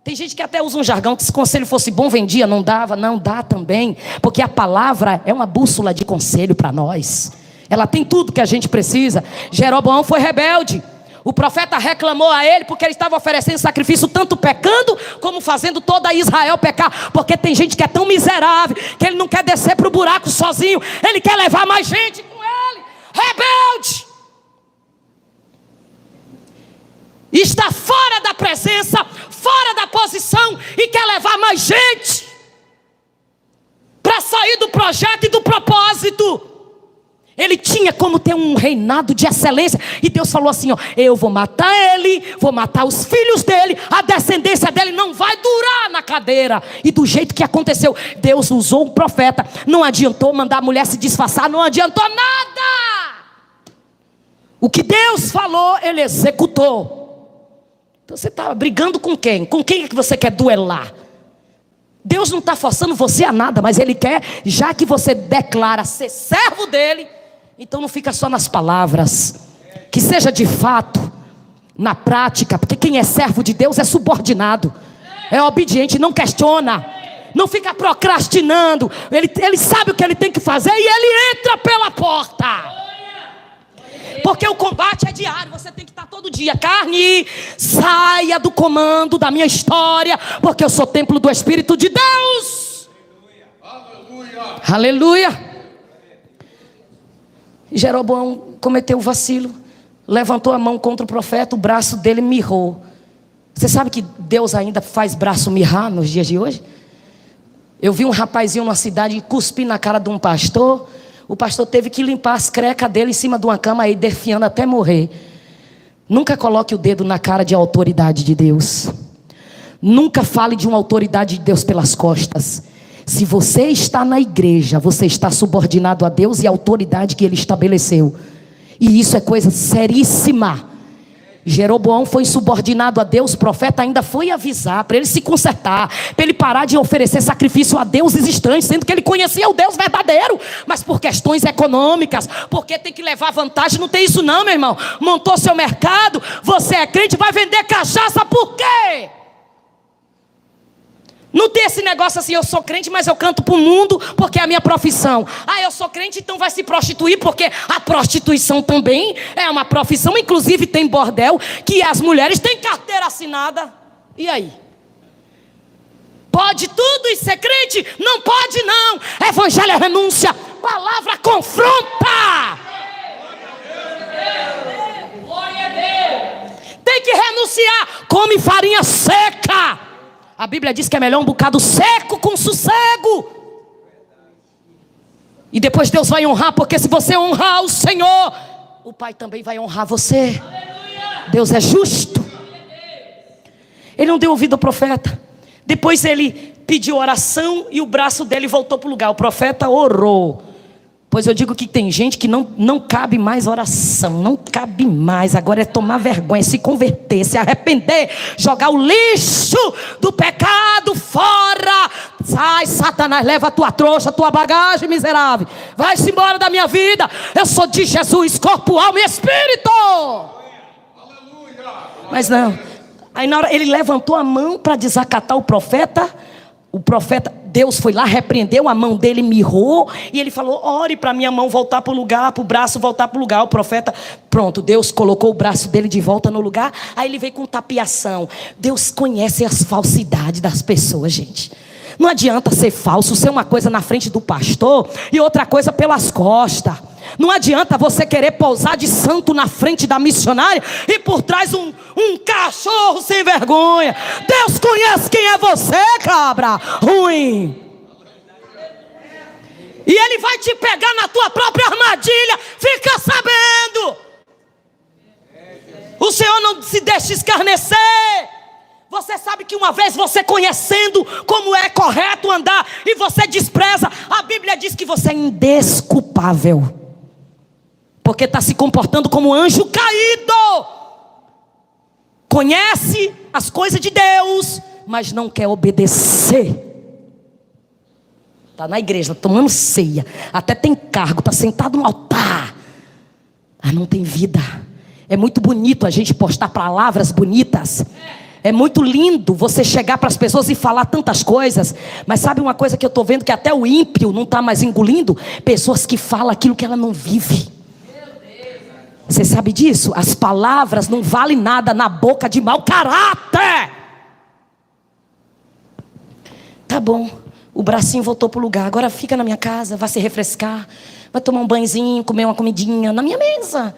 Tem gente que até usa um jargão que se conselho fosse bom vendia, não dava. Não dá também, porque a palavra é uma bússola de conselho para nós. Ela tem tudo que a gente precisa. Jeroboão foi rebelde. O profeta reclamou a ele porque ele estava oferecendo sacrifício, tanto pecando como fazendo toda Israel pecar. Porque tem gente que é tão miserável que ele não quer descer para o buraco sozinho, ele quer levar mais gente com ele. Rebelde. Está fora da presença, fora da posição, e quer levar mais gente para sair do projeto e do propósito. Ele tinha como ter um reinado de excelência, e Deus falou assim, ó, eu vou matar ele, vou matar os filhos dele, a descendência dele não vai durar na cadeira. E do jeito que aconteceu, Deus usou um profeta. Não adiantou mandar a mulher se disfarçar, não adiantou nada. O que Deus falou, ele executou. Então você está brigando com quem? Com quem é que você quer duelar? Deus não está forçando você a nada, mas Ele quer, já que você declara ser servo dEle, então não fica só nas palavras, que seja de fato, na prática, porque quem é servo de Deus é subordinado, é obediente, não questiona, não fica procrastinando, ele sabe o que ele tem que fazer e ele entra pela porta. Porque o combate é diário, você tem que estar todo dia. Carne, saia do comando da minha história, porque eu sou templo do Espírito de Deus. Aleluia. Aleluia. Jeroboão cometeu o vacilo, levantou a mão contra o profeta, o braço dele mirrou. Você sabe que Deus ainda faz braço mirrar nos dias de hoje? Eu vi um rapazinho numa cidade cuspir na cara de um pastor. O pastor teve que limpar as crecas dele em cima de uma cama aí, defiando até morrer. Nunca coloque o dedo na cara de autoridade de Deus. Nunca fale de uma autoridade de Deus pelas costas. Se você está na igreja, você está subordinado a Deus e a autoridade que Ele estabeleceu. E isso é coisa seríssima. Jeroboão foi subordinado a Deus. O profeta ainda foi avisar para ele se consertar, para ele parar de oferecer sacrifício a deuses estranhos, sendo que ele conhecia o Deus verdadeiro, mas por questões econômicas, porque tem que levar vantagem. Não tem isso não, meu irmão. Montou seu mercado, você é crente, vai vender cachaça, por quê? Não tem esse negócio assim, eu sou crente, mas eu canto para o mundo porque é a minha profissão. Ah, eu sou crente, então vai se prostituir, porque a prostituição também é uma profissão. Inclusive tem bordel que as mulheres têm carteira assinada. E aí? Pode tudo e ser crente? Não pode não. Evangelho é renúncia. Palavra confronta. Tem que renunciar. Come farinha seca. A Bíblia diz que é melhor um bocado seco com sossego. E depois Deus vai honrar, porque se você honrar o Senhor, o Pai também vai honrar você. Deus é justo. Ele não deu ouvido ao profeta. Depois ele pediu oração e o braço dele voltou para o lugar. O profeta orou. Pois eu digo que tem gente que não cabe mais oração, não cabe mais. Agora é tomar vergonha, se converter, se arrepender, jogar o lixo do pecado fora. Sai, Satanás, leva a tua trouxa, a tua bagagem, miserável. Vai-se embora da minha vida. Eu sou de Jesus, corpo, alma e espírito. Mas não. Aí na hora ele levantou a mão para desacatar o profeta. O profeta, Deus foi lá, repreendeu, a mão dele mirrou. E ele falou, ore para minha mão voltar para o lugar, para o braço voltar para o lugar. O profeta, pronto, Deus colocou o braço dele de volta no lugar. Aí ele veio com tapiação. Deus conhece as falsidades das pessoas, gente. Não adianta ser falso, ser uma coisa na frente do pastor e outra coisa pelas costas. Não adianta você querer pousar de santo na frente da missionária e por trás um cachorro sem vergonha. Deus conhece quem é você, cabra ruim. E Ele vai te pegar na tua própria armadilha. Fica sabendo. O Senhor não se deixa escarnecer. Você sabe que uma vez você conhecendo como é correto andar e você despreza, a Bíblia diz que você é indesculpável. Porque está se comportando como um anjo caído. Conhece as coisas de Deus, mas não quer obedecer. Está na igreja, tomando ceia, até tem cargo, está sentado no altar, mas não tem vida. É muito bonito a gente postar palavras bonitas. É muito lindo você chegar para as pessoas e falar tantas coisas. Mas sabe uma coisa que eu estou vendo, que até o ímpio não está mais engolindo? Pessoas que falam aquilo que ela não vive. Você sabe disso? As palavras não valem nada na boca de mau caráter. Tá bom, o bracinho voltou para o lugar. Agora fica na minha casa, vai se refrescar, vai tomar um banhozinho, comer uma comidinha na minha mesa.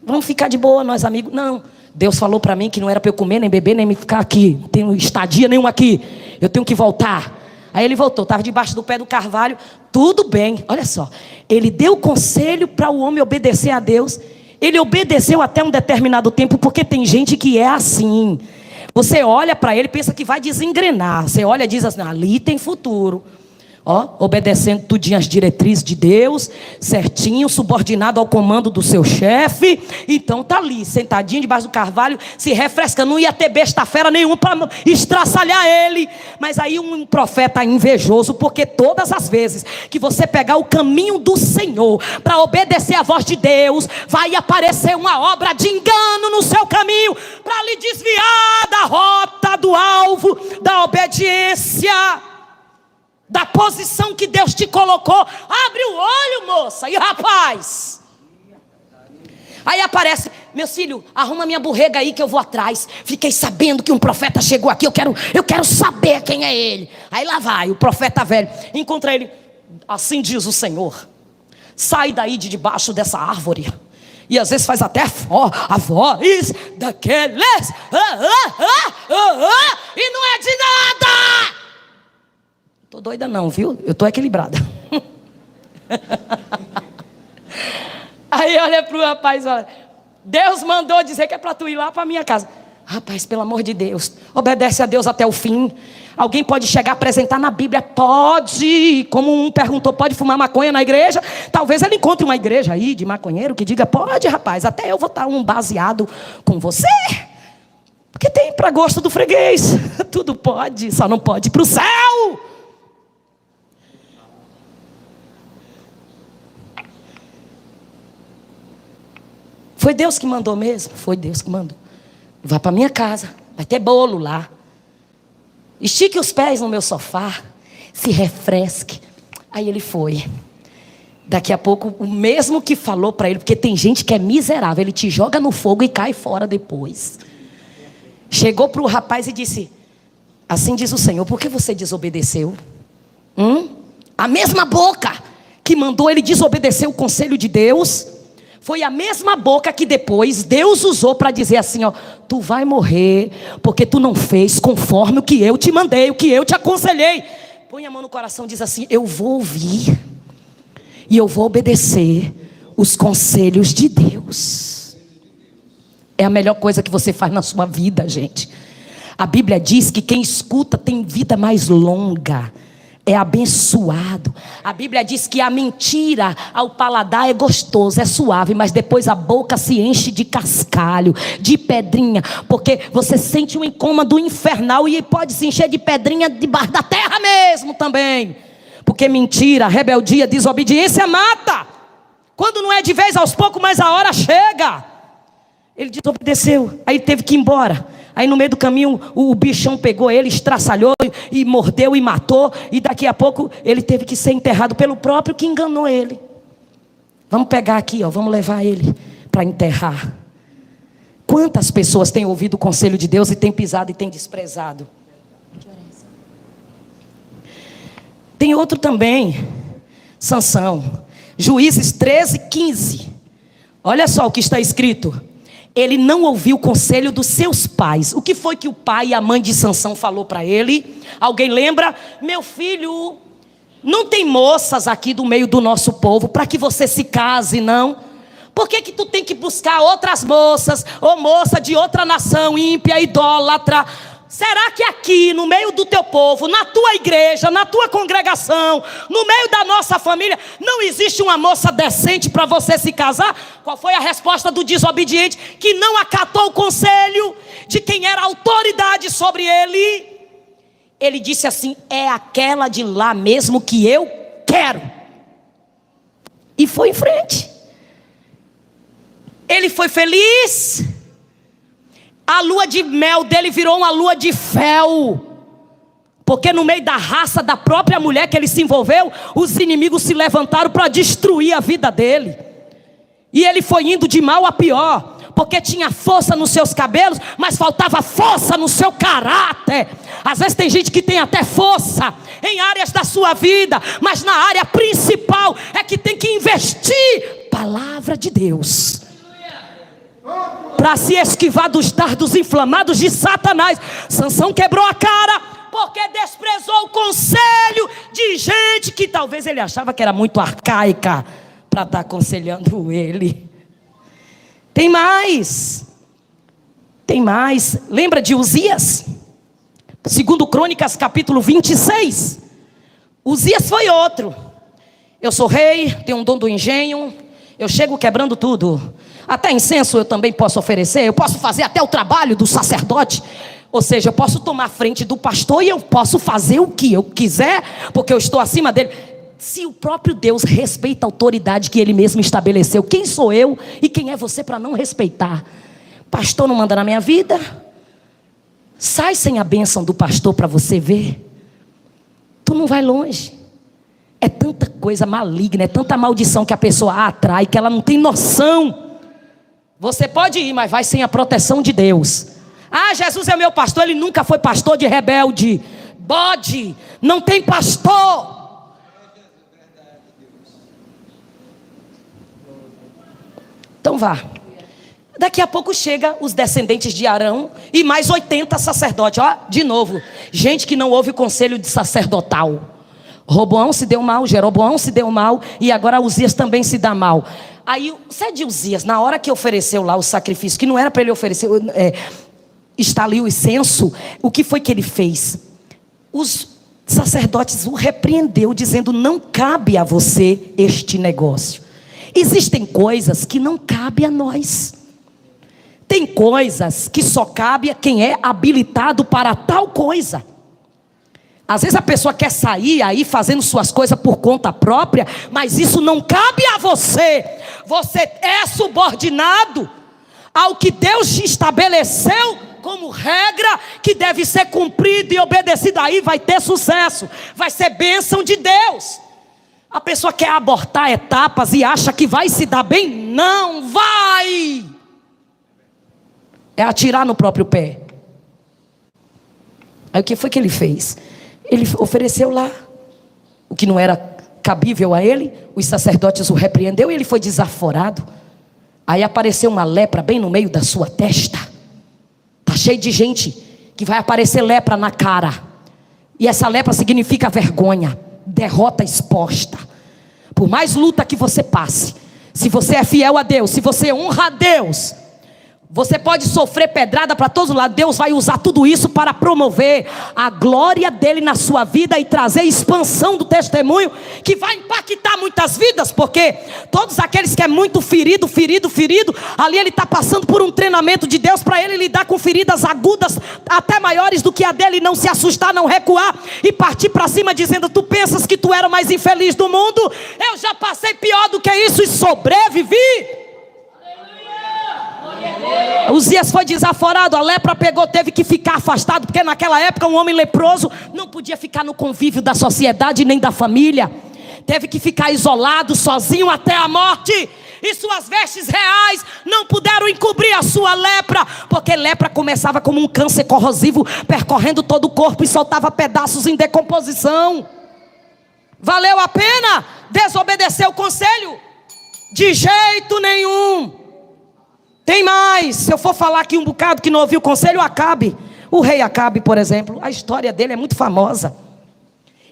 Vamos ficar de boa, nós amigos. Não, Deus falou para mim que não era para eu comer, nem beber, nem me ficar aqui. Não tenho estadia nenhuma aqui. Eu tenho que voltar. Aí ele voltou, estava debaixo do pé do carvalho. Tudo bem, olha só. Ele deu conselho para o homem obedecer a Deus. Ele obedeceu até um determinado tempo, porque tem gente que é assim. Você olha para ele e pensa que vai desengrenar. Você olha e diz assim, ali tem futuro. Ó, obedecendo tudinho as diretrizes de Deus, certinho, subordinado ao comando do seu chefe. Então tá ali, sentadinho debaixo do carvalho, se refrescando. Não ia ter besta fera nenhum para estraçalhar ele. Mas aí um profeta invejoso, porque todas as vezes que você pegar o caminho do Senhor para obedecer a voz de Deus, vai aparecer uma obra de engano no seu caminho para lhe desviar da rota, do alvo, da obediência, da posição que Deus te colocou. Abre o olho, moça e rapaz. Aí aparece: meu filho, arruma minha borrega aí que eu vou atrás. Fiquei sabendo que um profeta chegou aqui, eu quero saber quem é ele. Aí lá vai o profeta velho, encontra ele. Assim diz o Senhor: sai daí de debaixo dessa árvore. E às vezes faz até a voz daqueles, e não é de nada. Tô doida não, viu? Eu tô equilibrada. Aí olha pro rapaz e fala: Deus mandou dizer que é para tu ir lá para minha casa. Rapaz, pelo amor de Deus, obedece a Deus até o fim. Alguém pode chegar a apresentar na Bíblia? Pode. Como um perguntou: pode fumar maconha na igreja? Talvez ele encontre uma igreja aí de maconheiro que diga: pode, rapaz, até eu vou estar um baseado com você. Porque tem para gosto do freguês. Tudo pode, só não pode ir para o céu. Foi Deus que mandou mesmo? Foi Deus que mandou. Vá para minha casa, vai ter bolo lá. Estique os pés no meu sofá, se refresque. Aí ele foi. Daqui a pouco, o mesmo que falou para ele, porque tem gente que é miserável, ele te joga no fogo e cai fora depois. Chegou para o rapaz e disse: assim diz o Senhor, por que você desobedeceu? A mesma boca que mandou ele desobedecer o conselho de Deus, foi a mesma boca que depois Deus usou para dizer assim: ó, tu vai morrer porque tu não fez conforme o que eu te mandei, o que eu te aconselhei. Põe a mão no coração e diz assim: eu vou ouvir e eu vou obedecer os conselhos de Deus. É a melhor coisa que você faz na sua vida, gente. A Bíblia diz que quem escuta tem vida mais longa, é abençoado. A Bíblia diz que a mentira ao paladar é gostoso, é suave, mas depois a boca se enche de cascalho, de pedrinha, porque você sente um incômodo infernal e pode se encher de pedrinha debaixo da terra mesmo também. Porque mentira, rebeldia, desobediência mata. Quando não é de vez, aos poucos, mas a hora chega. Ele desobedeceu, aí teve que ir embora. Aí no meio do caminho o bichão pegou ele, estraçalhou e mordeu e matou. E daqui a pouco ele teve que ser enterrado pelo próprio que enganou ele. Vamos pegar aqui, ó, vamos levar ele para enterrar. Quantas pessoas têm ouvido o conselho de Deus e têm pisado e têm desprezado? Tem outro também, Sansão. Juízes 13:15. Olha só o que está escrito. Ele não ouviu o conselho dos seus pais. O que foi que o pai e a mãe de Sansão falou para ele? Alguém lembra? Meu filho, não tem moças aqui do meio do nosso povo para que você se case, não? Por que tu tem que buscar outras moças, ou moça de outra nação ímpia, idólatra? Será que aqui no meio do teu povo, na tua igreja, na tua congregação, no meio da nossa família, não existe uma moça decente para você se casar? Qual foi a resposta do desobediente que não acatou o conselho de quem era autoridade sobre ele? Ele disse assim: é aquela de lá mesmo que eu quero. E foi em frente. Ele foi feliz. A lua de mel dele virou uma lua de fel. Porque no meio da raça da própria mulher que ele se envolveu, os inimigos se levantaram para destruir a vida dele. E ele foi indo de mal a pior. Porque tinha força nos seus cabelos, mas faltava força no seu caráter. Às vezes tem gente que tem até força em áreas da sua vida, mas na área principal é que tem que investir palavra de Deus, para se esquivar dos dardos inflamados de Satanás. Sansão quebrou a cara porque desprezou o conselho de gente que talvez ele achava que era muito arcaica para estar aconselhando ele. Tem mais. Lembra de Uzias? Segundo Crônicas capítulo 26. Uzias foi outro. Eu sou rei, tenho um dom do engenho, eu chego quebrando tudo. Até incenso eu também posso oferecer. Eu posso fazer até o trabalho do sacerdote. Ou seja, eu posso tomar frente do pastor e eu posso fazer o que eu quiser, porque eu estou acima dele. Se o próprio Deus respeita a autoridade que ele mesmo estabeleceu, quem sou eu e quem é você para não respeitar? Pastor não manda na minha vida. Sai sem a bênção do pastor para você ver. Tu não vai longe. É tanta coisa maligna, é tanta maldição que a pessoa atrai, que ela não tem noção. Você pode ir, mas vai sem a proteção de Deus. Ah, Jesus é meu pastor. Ele nunca foi pastor de rebelde. Bode, não tem pastor. Então vá. Daqui a pouco chega os descendentes de Arão e mais 80 sacerdotes. Ó, de novo, gente que não ouve o conselho de sacerdotal. Roboão se deu mal, Jeroboão se deu mal e agora Uzias também se dá mal. Aí, você é de Uzias, na hora que ofereceu lá o sacrifício, que não era para ele oferecer, está ali o incenso, o que foi que ele fez? Os sacerdotes o repreendeu, dizendo: não cabe a você este negócio. Existem coisas que não cabem a nós. Tem coisas que só cabe a quem é habilitado para tal coisa. Às vezes a pessoa quer sair aí fazendo suas coisas por conta própria, mas isso não cabe a você. Você é subordinado ao que Deus estabeleceu como regra, que deve ser cumprido e obedecido. Aí vai ter sucesso, vai ser bênção de Deus. A pessoa quer abortar etapas e acha que vai se dar bem. Não vai. É atirar no próprio pé. Aí o que foi que ele fez? Ele ofereceu lá o que não era cabível a ele. Os sacerdotes o repreendeu e ele foi desaforado. Aí apareceu uma lepra bem no meio da sua testa. Está cheio de gente que vai aparecer lepra na cara. E essa lepra significa vergonha, derrota exposta. Por mais luta que você passe, se você é fiel a Deus, se você honra a Deus, você pode sofrer pedrada para todos os lados. Deus vai usar tudo isso para promover a glória dele na sua vida e trazer expansão do testemunho, que vai impactar muitas vidas. Porque todos aqueles que é muito ferido, ali ele está passando por um treinamento de Deus para ele lidar com feridas agudas, até maiores do que a dele, não se assustar, não recuar e partir para cima dizendo: tu pensas que tu era o mais infeliz do mundo? Eu já passei pior do que isso e sobrevivi. Uzias foi desaforado, a lepra pegou, teve que ficar afastado, porque naquela época um homem leproso não podia ficar no convívio da sociedade nem da família. Teve que ficar isolado, sozinho até a morte. E suas vestes reais não puderam encobrir a sua lepra, porque lepra começava como um câncer corrosivo, percorrendo todo o corpo e soltava pedaços em decomposição. Valeu a pena desobedecer o conselho? De jeito nenhum. Tem mais, se eu for falar aqui um bocado que não ouviu o conselho, Acabe. O rei Acabe, por exemplo, a história dele é muito famosa.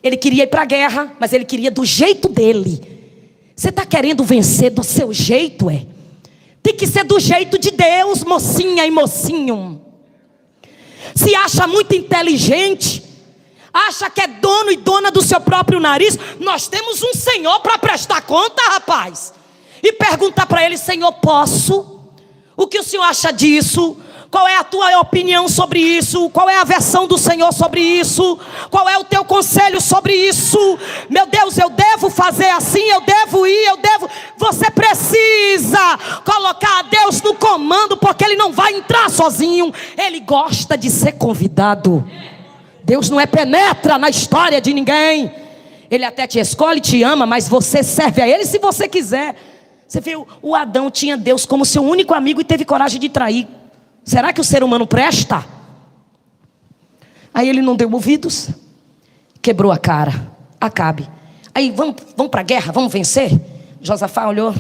Ele queria ir para a guerra, mas ele queria do jeito dele. Você está querendo vencer do seu jeito, é? Tem que ser do jeito de Deus, mocinha e mocinho. Se acha muito inteligente, acha que é dono e dona do seu próprio nariz. Nós temos um Senhor para prestar conta, rapaz. E pergunta para ele: Senhor, posso? O que o Senhor acha disso? Qual é a tua opinião sobre isso? Qual é a versão do Senhor sobre isso? Qual é o teu conselho sobre isso? Meu Deus, eu devo fazer assim? Eu devo ir? Eu devo... Você precisa colocar a Deus no comando, porque Ele não vai entrar sozinho. Ele gosta de ser convidado. Deus não penetra na história de ninguém. Ele até te escolhe, te ama, mas você serve a Ele se você quiser. Você viu, o Adão tinha Deus como seu único amigo e teve coragem de trair. Será que o ser humano presta? Aí ele não deu ouvidos, quebrou a cara. Acabe. Aí vamos para a guerra, vamos vencer? Josafá olhou,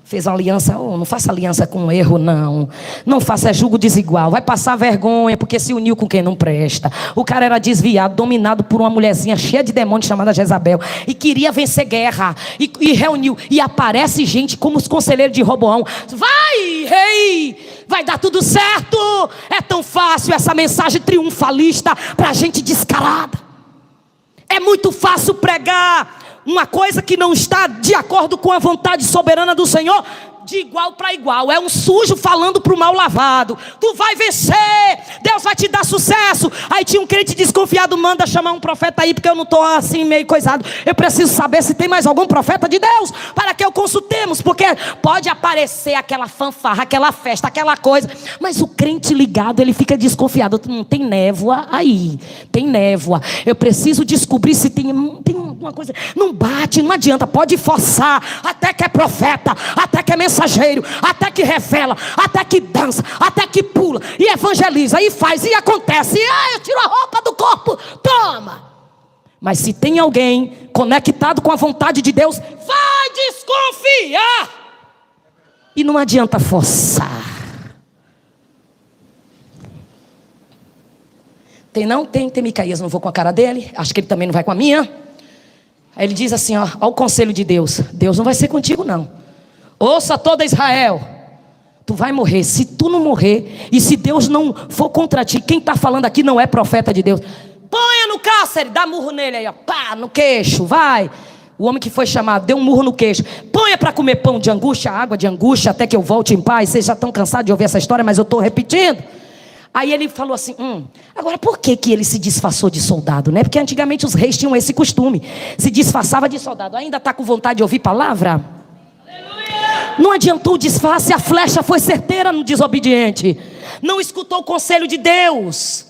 fez uma aliança. Oh, não faça aliança com um erro, não. Não faça julgo desigual. Vai passar vergonha, porque se uniu com quem não presta. O cara era desviado, dominado por uma mulherzinha cheia de demônios chamada Jezabel. E queria vencer guerra. E reuniu. E aparece gente como os conselheiros de Roboão. Vai, rei! Vai dar tudo certo. É tão fácil essa mensagem triunfalista para gente descarada. É muito fácil pregar uma coisa que não está de acordo com a vontade soberana do Senhor, de igual para igual. É um sujo falando para o mal lavado. Tu vai vencer, Deus vai te dar sucesso. Aí tinha um crente desconfiado: manda chamar um profeta aí, porque eu não estou assim meio coisado. Eu preciso saber se tem mais algum profeta de Deus, para que eu consultemos, porque pode aparecer aquela fanfarra, aquela festa, aquela coisa, mas o crente ligado, ele fica desconfiado. Não tem névoa aí, tem névoa. Eu preciso descobrir se tem alguma coisa. Não bate, não adianta, pode forçar, até que é profeta, até que é mensageiro passageiro, até que revela, até que dança, até que pula, e evangeliza, e faz, e acontece, e eu tiro a roupa do corpo, toma. Mas se tem alguém conectado com a vontade de Deus, vai desconfiar. E não adianta forçar. Tem não? Tem Micaías, não vou com a cara dele. Acho que ele também não vai com a minha. Aí ele diz assim, ó o conselho de Deus. Deus não vai ser contigo não. Ouça toda Israel. Tu vai morrer. Se tu não morrer, e se Deus não for contra ti, quem está falando aqui não é profeta de Deus. Ponha no cárcere, dá murro nele aí, ó, pá, no queixo, vai. O homem que foi chamado, deu um murro no queixo. Ponha para comer pão de angústia, água de angústia, até que eu volte em paz. Vocês já estão cansados de ouvir essa história, mas eu estou repetindo. Aí ele falou assim, agora por que ele se disfarçou de soldado, né? Porque antigamente os reis tinham esse costume, se disfarçava de soldado. Ainda está com vontade de ouvir palavra? Aleluia! Não adiantou o disfarce, a flecha foi certeira no desobediente. Não escutou o conselho de Deus,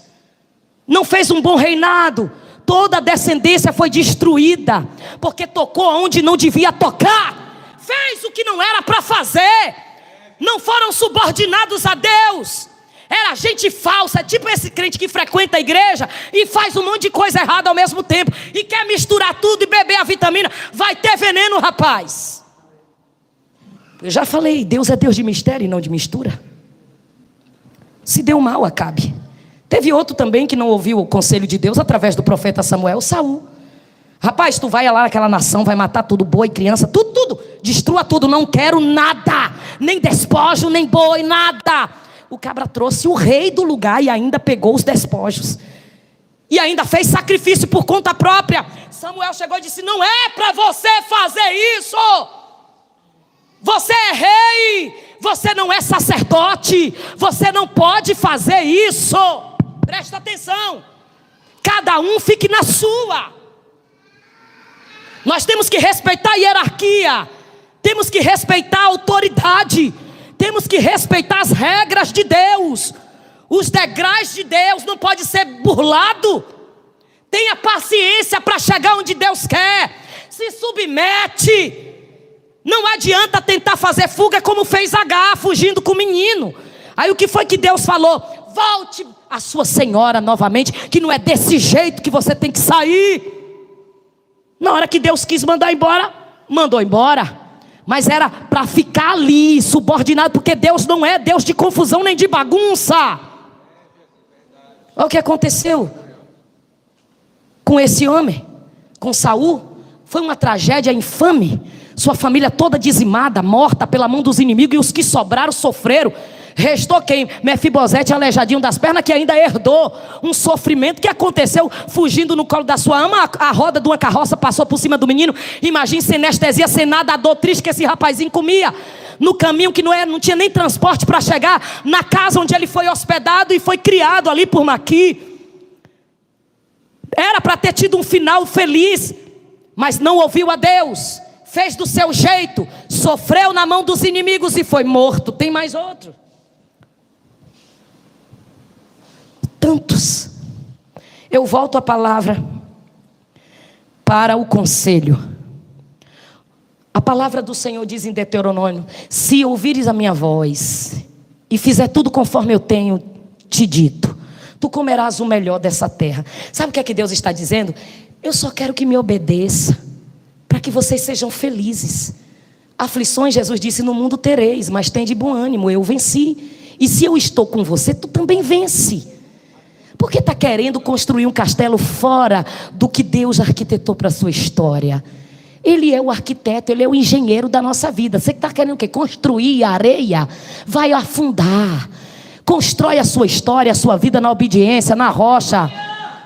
não fez um bom reinado. Toda a descendência foi destruída, porque tocou onde não devia tocar, fez o que não era para fazer, não foram subordinados a Deus. Era gente falsa, tipo esse crente que frequenta a igreja e faz um monte de coisa errada ao mesmo tempo, e quer misturar tudo e beber a vitamina. Vai ter veneno, rapaz. Eu já falei, Deus é Deus de mistério e não de mistura. Se deu mal, Acabe. Teve outro também que não ouviu o conselho de Deus através do profeta Samuel, Saul. Rapaz, tu vai lá naquela nação, vai matar tudo, boi, criança, tudo, destrua tudo, não quero nada, nem despojo, nem boi, nada. O cabra trouxe o rei do lugar e ainda pegou os despojos. E ainda fez sacrifício por conta própria. Samuel chegou e disse, não é para você fazer isso. Você é rei, você não é sacerdote, você não pode fazer isso. Presta atenção. Cada um fique na sua. Nós temos que respeitar a hierarquia. Temos que respeitar a autoridade. Temos que respeitar as regras de Deus. Os degraus de Deus não pode ser burlado. Tenha paciência para chegar onde Deus quer. Se submete. Não adianta tentar fazer fuga como fez Agar, fugindo com o menino. Aí o que foi que Deus falou? Volte a sua senhora novamente, que não é desse jeito que você tem que sair. Na hora que Deus quis mandar embora, mandou embora. Mas era para ficar ali, subordinado, porque Deus não é Deus de confusão nem de bagunça. Olha o que aconteceu com esse homem, com Saul. Foi uma tragédia infame. Sua família toda dizimada, morta pela mão dos inimigos, e os que sobraram sofreram. Restou quem? Mefibosete, aleijadinho das pernas, que ainda herdou um sofrimento que aconteceu fugindo no colo da sua ama. A roda de uma carroça passou por cima do menino. Imagine sem anestesia, sem nada, a dor triste que esse rapazinho comia no caminho que não tinha nem transporte para chegar na casa onde ele foi hospedado e foi criado ali por Maqui. Era para ter tido um final feliz, mas não ouviu a Deus, fez do seu jeito, sofreu na mão dos inimigos e foi morto. Tem mais outro. Tantos. Eu volto a palavra para o conselho. A palavra do Senhor diz em Deuteronômio: se ouvires a minha voz e fizer tudo conforme eu tenho te dito, tu comerás o melhor dessa terra. Sabe o que é que Deus está dizendo? Eu só quero que me obedeça, para que vocês sejam felizes. Aflições, Jesus disse, no mundo tereis, mas tem de bom ânimo, eu venci. E se eu estou com você, tu também vence. Por que está querendo construir um castelo fora do que Deus arquitetou para a sua história? Ele é o arquiteto, ele é o engenheiro da nossa vida. Você que está querendo o quê? Construir a areia? Vai afundar. Constrói a sua história, a sua vida na obediência, na rocha.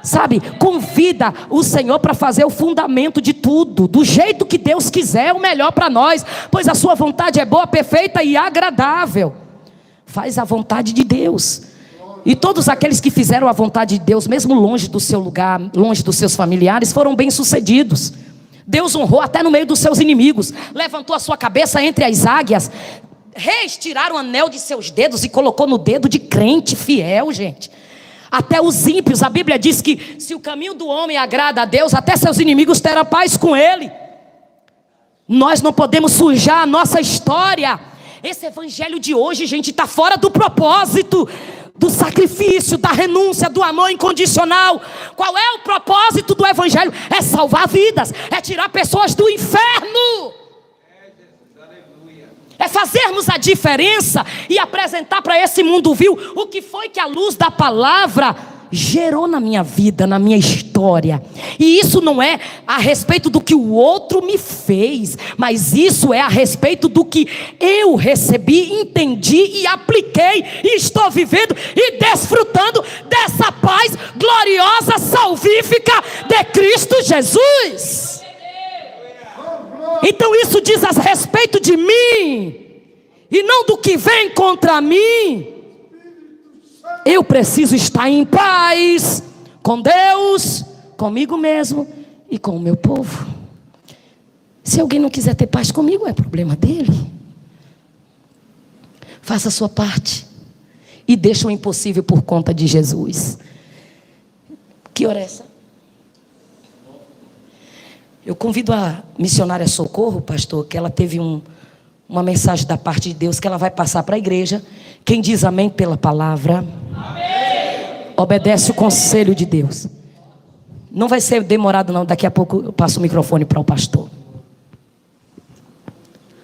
Sabe, convida o Senhor para fazer o fundamento de tudo, do jeito que Deus quiser, o melhor para nós, pois a sua vontade é boa, perfeita e agradável. Faz a vontade de Deus. E todos aqueles que fizeram a vontade de Deus, mesmo longe do seu lugar, longe dos seus familiares, foram bem-sucedidos. Deus honrou até no meio dos seus inimigos, levantou a sua cabeça entre as águias. Reis tiraram o anel de seus dedos e colocou no dedo de crente fiel, gente. Até os ímpios, a Bíblia diz que se o caminho do homem agrada a Deus, até seus inimigos terão paz com ele. Nós não podemos sujar a nossa história Esse evangelho de hoje, gente, está fora do propósito, do sacrifício, da renúncia, do amor incondicional. Qual é o propósito do evangelho? É salvar vidas, é tirar pessoas do inferno, é fazermos a diferença e apresentar para esse mundo vil o que foi que a luz da palavra gerou na minha vida, na minha história. E isso não é a respeito do que o outro me fez, mas isso é a respeito do que eu recebi, entendi e apliquei, e estou vivendo e desfrutando dessa paz gloriosa, salvífica de Cristo Jesus. Então isso diz a respeito de mim e não do que vem contra mim. Eu preciso estar em paz com Deus, comigo mesmo e com o meu povo. Se alguém não quiser ter paz comigo, é problema dele. Faça a sua parte e deixa o impossível por conta de Jesus. Que hora é essa? Eu convido a missionária Socorro, pastor, que ela teve uma mensagem da parte de Deus que ela vai passar para a igreja. Quem diz amém pela palavra? Amém. Obedece o conselho de Deus. Não vai ser demorado não, daqui a pouco eu passo o microfone para o pastor.